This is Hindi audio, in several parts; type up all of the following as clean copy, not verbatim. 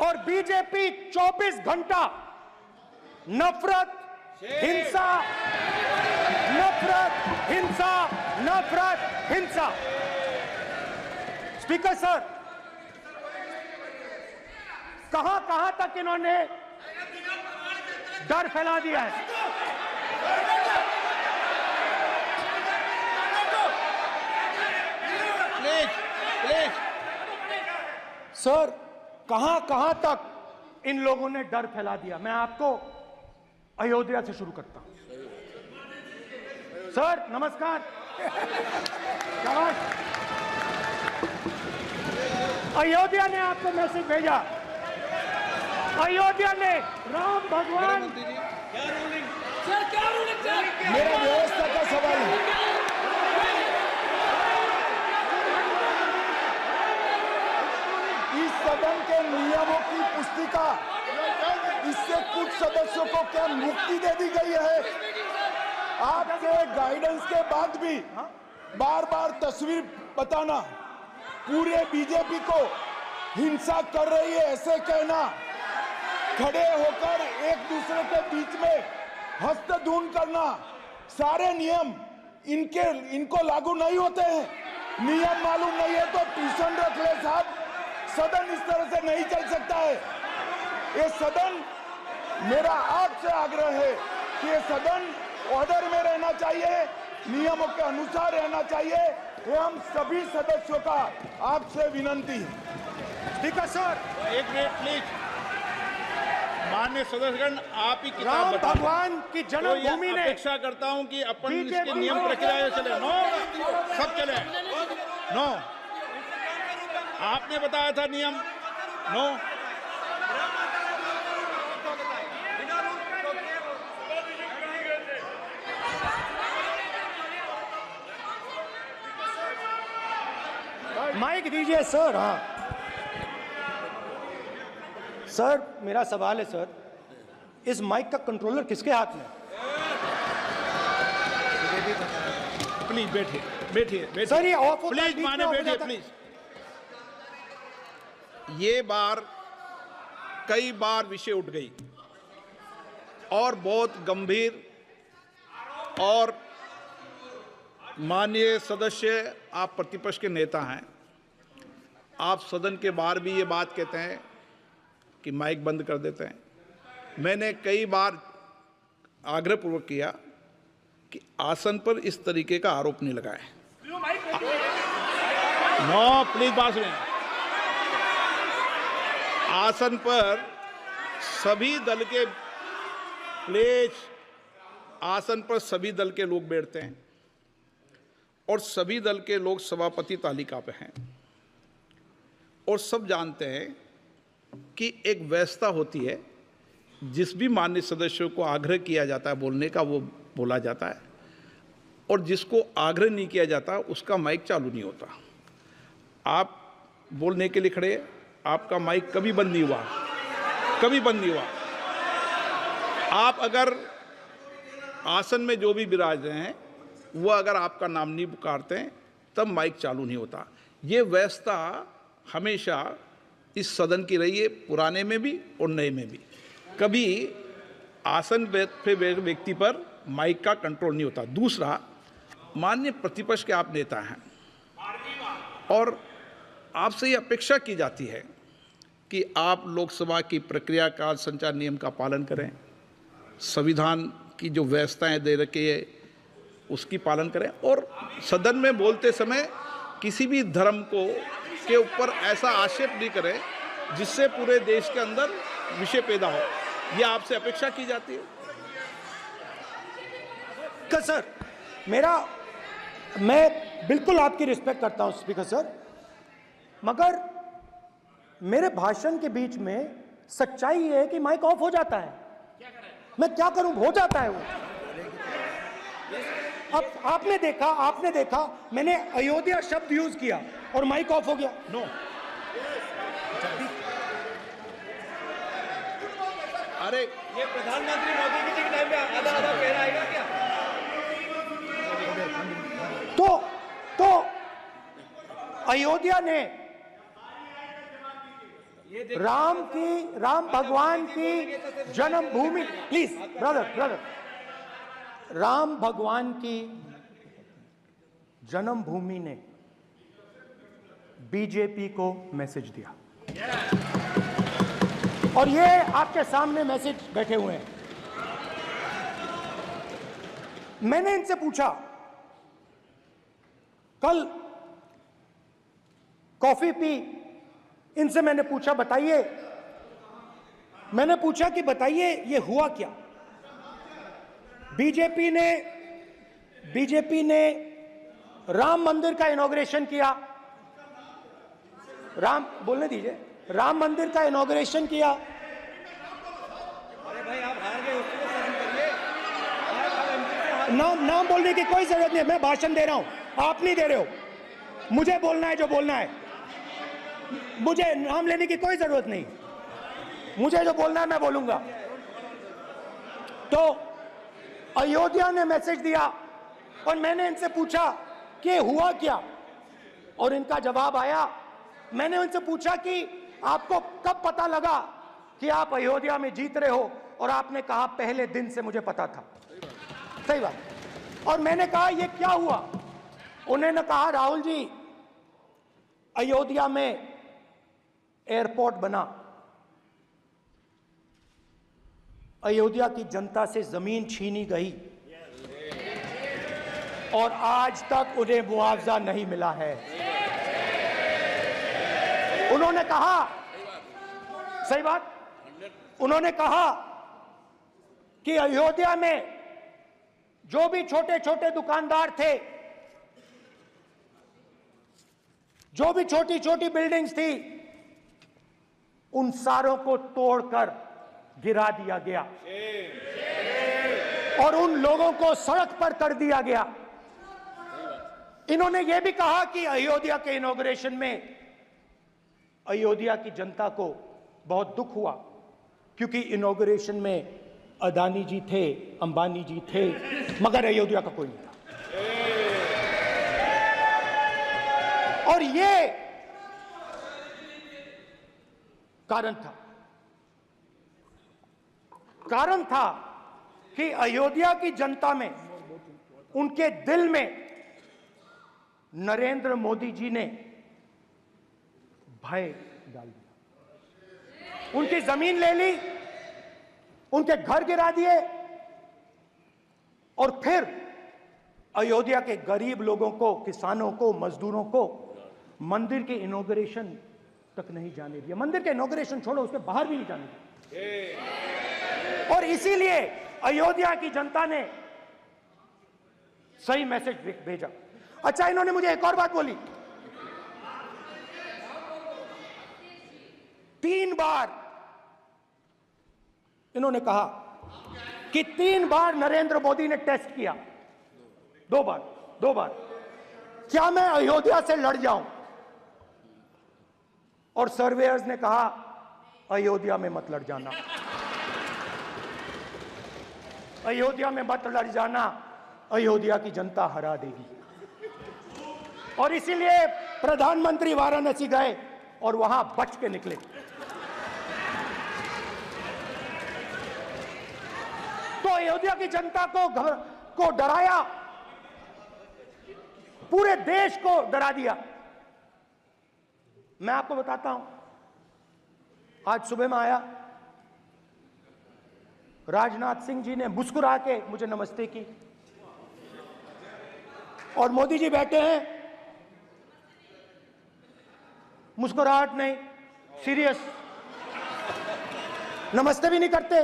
और बीजेपी 24 घंटा नफरत, हिंसा, नफरत, हिंसा, नफरत, हिंसा। स्पीकर सर, कहां तक इन्होंने डर फैला दिया है? प्लीज सर, कहां तक इन लोगों ने डर फैला दिया? मैं आपको अयोध्या से शुरू करता हूं। सर नमस्कार। अयोध्या ने आपको मैसेज भेजा। अयोध्या ने राम भगवान, मेरा व्यवस्था का सवाल है। इस सदन के नियमों की पुस्तिका, इससे कुछ सदस्यों को क्या मुक्ति दे दी गई है? आपके गाइडेंस के बाद भी बार बार तस्वीर बताना, पूरे बीजेपी को हिंसा कर रही है ऐसे कहना, खड़े होकर एक दूसरे के बीच में हस्तधून करना, सारे नियम इनको लागू नहीं होते हैं। नियम मालूम नहीं है तो ट्यूशन रख ले साहब। सदन इस तरह से नहीं चल सकता है। ये सदन, मेरा आपसे आग्रह है कि ये सदन ऑर्डर में रहना चाहिए, नियमों के अनुसार रहना चाहिए। ये हम सभी सदस्यों का आपसे विनंती है। स्पीकर सर, एक मिनट प्लीज। माननीय सदस्यगण, आप ही किताब राम बताओ। भगवान की जन्मभूमि ने, अपेक्षा करता हूं कि अपन इसके नियम प्रक्रिया चले। नो, सब चले। नो, आपने बताया था नियम। नो, माइक दीजिए सर। हाँ सर, मेरा सवाल है सर, इस माइक का कंट्रोलर किसके हाथ में? प्लीज बैठिए, बैठिए सर ये ऑफ होता है, प्लीज माने बैठिए प्लीज। ये बार कई बार विषय उठ गई और बहुत गंभीर, और माननीय सदस्य, आप प्रतिपक्ष के नेता हैं, आप सदन के बाहर भी ये बात कहते हैं कि माइक बंद कर देते हैं। मैंने कई बार आग्रहपूर्वक किया कि आसन पर इस तरीके का आरोप नहीं लगाएं। नो, प्लीज बात सुनिए। आसन पर सभी दल के, प्लीज, आसन पर सभी दल के लोग बैठते हैं और सभी दल के लोग सभापति तालिका पे हैं और सब जानते हैं कि एक व्यवस्था होती है, जिस भी माननीय सदस्यों को आग्रह किया जाता है बोलने का वो बोला जाता है, और जिसको आग्रह नहीं किया जाता उसका माइक चालू नहीं होता। आप बोलने के लिए खड़े, आपका माइक कभी बंद नहीं हुआ, कभी बंद नहीं हुआ। आप अगर आसन में जो भी विराज रहे हैं वो अगर आपका नाम नहीं पुकारते हैं तब माइक चालू नहीं होता। ये व्यवस्था हमेशा इस सदन की रही है, पुराने में भी और नए में भी। कभी आसन पे व्यक्ति पर माइक का कंट्रोल नहीं होता। दूसरा, माननीय प्रतिपक्ष के आप नेता हैं और आपसे ये अपेक्षा की जाती है कि आप लोकसभा की प्रक्रिया का, संचार नियम का पालन करें, संविधान की जो व्यवस्थाएं दे रखी है उसकी पालन करें, और सदन में बोलते समय किसी भी धर्म को के ऊपर ऐसा आक्षेप नहीं करें जिससे पूरे देश के अंदर विषय पैदा हो। ये आपसे अपेक्षा की जाती है। सर, मैं बिल्कुल आपकी रिस्पेक्ट करता हूं स्पीकर सर, मगर मेरे भाषण के बीच में सच्चाई ये है कि माइक ऑफ हो जाता है। मैं क्या करूं, हो जाता है वो। अब आपने देखा मैंने अयोध्या शब्द यूज किया और माइक ऑफ हो गया। नो, अरे ये प्रधानमंत्री मोदी जी के टाइम पे आधा आधा कह आएगा क्या? तो अयोध्या ने राम भगवान की जन्मभूमि, प्लीज ब्रदर, राम भगवान की जन्मभूमि ने बीजेपी को मैसेज दिया, और ये आपके सामने मैसेज बैठे हुए हैं। मैंने इनसे पूछा, कल कॉफी पी, इनसे मैंने पूछा बताइए, मैंने पूछा कि बताइए ये हुआ क्या। बीजेपी ने राम मंदिर का इनॉग्रेशन किया, बोलने दीजिए, राम मंदिर का इनॉग्रेशन किया। अरे भाई आप हार गए, उसको तो शर्म करिए। नाम बोलने की कोई जरूरत नहीं है, मैं भाषण दे रहा हूं, आप नहीं दे रहे हो। मुझे बोलना है जो बोलना है, मुझे नाम लेने की कोई जरूरत नहीं, मुझे जो बोलना है मैं बोलूंगा। तो अयोध्या ने मैसेज दिया और मैंने इनसे पूछा कि हुआ क्या, और इनका जवाब आया। मैंने उनसे पूछा कि आपको कब पता लगा कि आप अयोध्या में जीत रहे हो, और आपने कहा पहले दिन से मुझे पता था। सही बात। और मैंने कहा ये क्या हुआ, उन्होंने कहा राहुल जी अयोध्या में एयरपोर्ट बना, अयोध्या की जनता से जमीन छीनी गई और आज तक उन्हें मुआवजा नहीं मिला है। उन्होंने कहा, सही बात, उन्होंने कहा कि अयोध्या में जो भी छोटे छोटे दुकानदार थे, जो भी छोटी छोटी बिल्डिंग्स थी, उन सारों को तोड़कर गिरा दिया गया और उन लोगों को सड़क पर कर दिया गया। इन्होंने यह भी कहा कि अयोध्या के इनॉग्रेशन में अयोध्या की जनता को बहुत दुख हुआ, क्योंकि इनॉग्रेशन में अदानी जी थे, अंबानी जी थे, मगर अयोध्या का कोई नहीं था। और ये कारण था कि अयोध्या की जनता में, उनके दिल में नरेंद्र मोदी जी ने भय डाल दिया। उनकी जमीन ले ली, उनके घर गिरा दिए, और फिर अयोध्या के गरीब लोगों को, किसानों को, मजदूरों को मंदिर के इनॉग्रेशन तक नहीं जाने दिया। मंदिर के इनॉग्रेशन छोड़ो, उसके बाहर भी नहीं जाने दिया। और इसीलिए अयोध्या की जनता ने सही मैसेज भेजा। अच्छा, इन्होंने मुझे एक और बात बोली, 3 बार इन्होंने कहा कि 3 बार नरेंद्र मोदी ने टेस्ट किया, 2 बार क्या मैं अयोध्या से लड़ जाऊं, और सर्वेयर्स ने कहा अयोध्या में मत लड़ जाना, अयोध्या में मत लड़ जाना, अयोध्या की जनता हरा देगी। और इसीलिए प्रधानमंत्री वाराणसी गए और वहां बच के निकले। तो अयोध्या की जनता को डराया, पूरे देश को डरा दिया। मैं आपको बताता हूं, आज सुबह में आया, राजनाथ सिंह जी ने मुस्कुरा के मुझे नमस्ते की, और मोदी जी बैठे हैं, मुस्कुराहट नहीं, सीरियस, नमस्ते भी नहीं करते,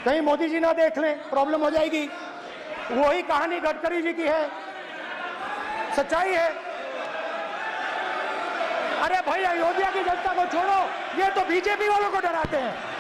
कहीं मोदी जी ना देख लें, प्रॉब्लम हो जाएगी। वही कहानी गडकरी जी की है, सच्चाई है। अरे भाई, अयोध्या की जनता को छोड़ो, ये तो बीजेपी वालों को डराते हैं।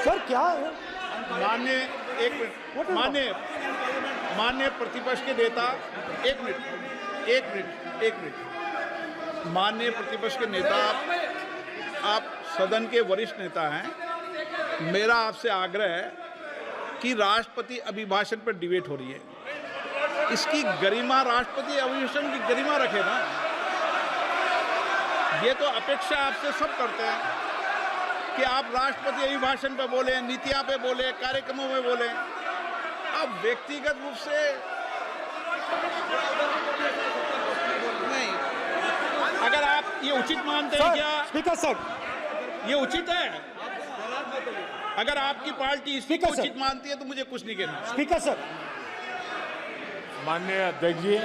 सर क्या है? माननीय प्रतिपक्ष के नेता, एक मिनट, माननीय प्रतिपक्ष के नेता आप सदन के वरिष्ठ नेता हैं, मेरा आपसे आग्रह है कि राष्ट्रपति अभिभाषण पर डिबेट हो रही है, इसकी गरिमा, राष्ट्रपति अभिभाषण की गरिमा रखे ना। ये तो अपेक्षा आपसे सब करते हैं कि आप राष्ट्रपति अभिभाषण पे बोले, नीतियां पे बोले, कार्यक्रमों में बोले। अब व्यक्तिगत रूप से नहीं, अगर आप ये उचित मानते हैं क्या? स्पीकर सर, ये उचित है? अगर आपकी पार्टी इसको स्पीकर सर। उचित मानती है तो मुझे कुछ नहीं कहना। स्पीकर सर, माननीय अध्यक्ष जी,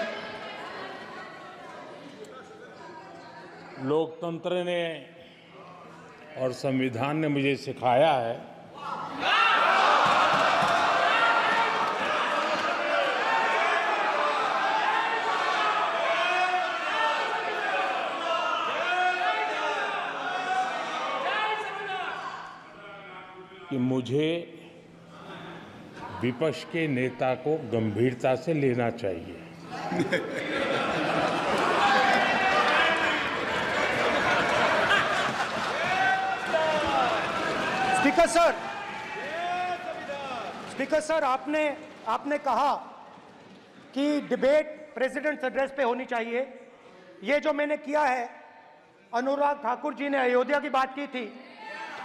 लोकतंत्र ने और संविधान ने मुझे सिखाया है कि मुझे विपक्ष के नेता को गंभीरता से लेना चाहिए। स्पीकर सर, आपने कहा कि डिबेट प्रेसिडेंट्स एड्रेस पे होनी चाहिए। ये जो मैंने किया है, अनुराग ठाकुर जी ने अयोध्या की बात की थी,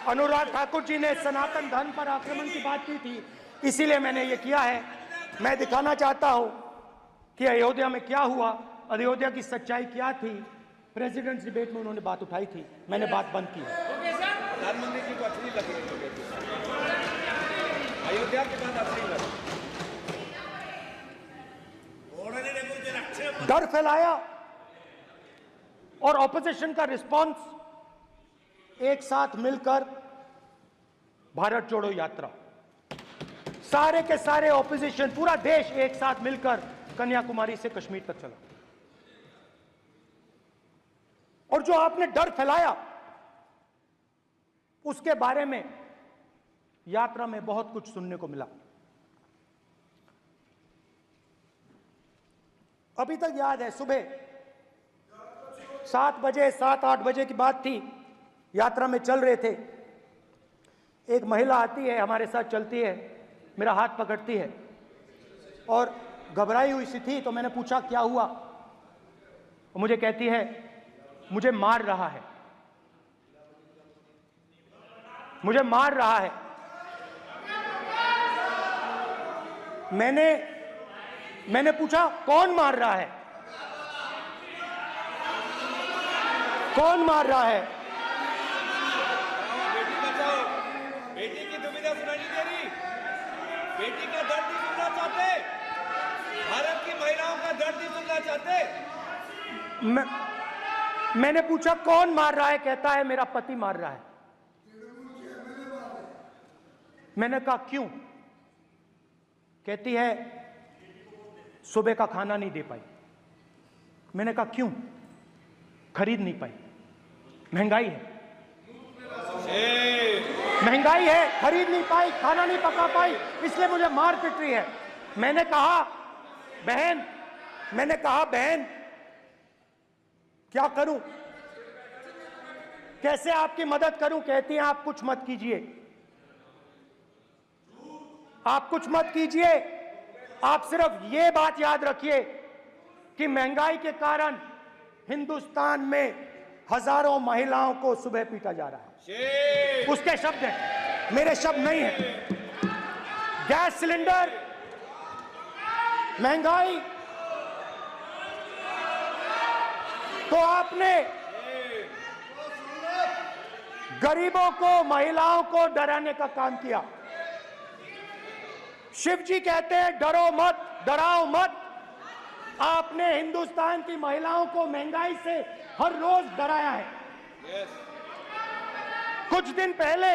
अनुराग ठाकुर जी ने सनातन धर्म पर आक्रमण की बात की थी, इसीलिए मैंने ये किया है। मैं दिखाना चाहता हूं कि अयोध्या में क्या हुआ, अयोध्या की सच्चाई क्या थी। प्रेसिडेंट्स डिबेट में उन्होंने बात उठाई थी, मैंने बात बंद की। प्रधानमंत्री जी को अच्छी लगी अयोध्या के बाद अच्छी लगी, डर फैलाया और ऑपोजिशन का रिस्पांस, एक साथ मिलकर भारत जोड़ो यात्रा, सारे के सारे ऑपोजिशन, पूरा देश एक साथ मिलकर कन्याकुमारी से कश्मीर तक चला। और जो आपने डर फैलाया, उसके बारे में यात्रा में बहुत कुछ सुनने को मिला। अभी तक याद है, सुबह 7 बजे 7-8 बजे की बात थी, यात्रा में चल रहे थे, एक महिला आती है, हमारे साथ चलती है, मेरा हाथ पकड़ती है और घबराई हुई सी थी। तो मैंने पूछा क्या हुआ, और मुझे कहती है मुझे मार रहा है, मुझे मार रहा है। मैंने पूछा कौन मार रहा है, कौन मार रहा है? बेटी बचाओ, बेटी की दुविधा सुनाई नहीं दे रही, बेटी का दर्द नहीं सुनना चाहते, भारत की महिलाओं का दर्द नहीं सुनना चाहते। मैंने पूछा कौन मार रहा है, कहता है मेरा पति मार रहा है। मैंने कहा क्यों? कहती है सुबह का खाना नहीं दे पाई। मैंने कहा क्यों? खरीद नहीं पाई, महंगाई है, महंगाई है, खरीद नहीं पाई, खाना नहीं पका पाई, इसलिए मुझे मार पिट रही है। मैंने कहा बहन क्या करूं, कैसे आपकी मदद करूं? कहती हैं आप कुछ मत कीजिए, आप कुछ मत कीजिए, आप सिर्फ ये बात याद रखिए कि महंगाई के कारण हिंदुस्तान में हजारों महिलाओं को सुबह पीटा जा रहा है। उसके शब्द हैं, मेरे शब्द नहीं हैं। गैस सिलेंडर, महंगाई, तो आपने गरीबों को, महिलाओं को डराने का काम किया। शिव जी कहते हैं डरो मत, डराओ मत। आपने हिंदुस्तान की महिलाओं को महंगाई से हर रोज डराया है। कुछ दिन पहले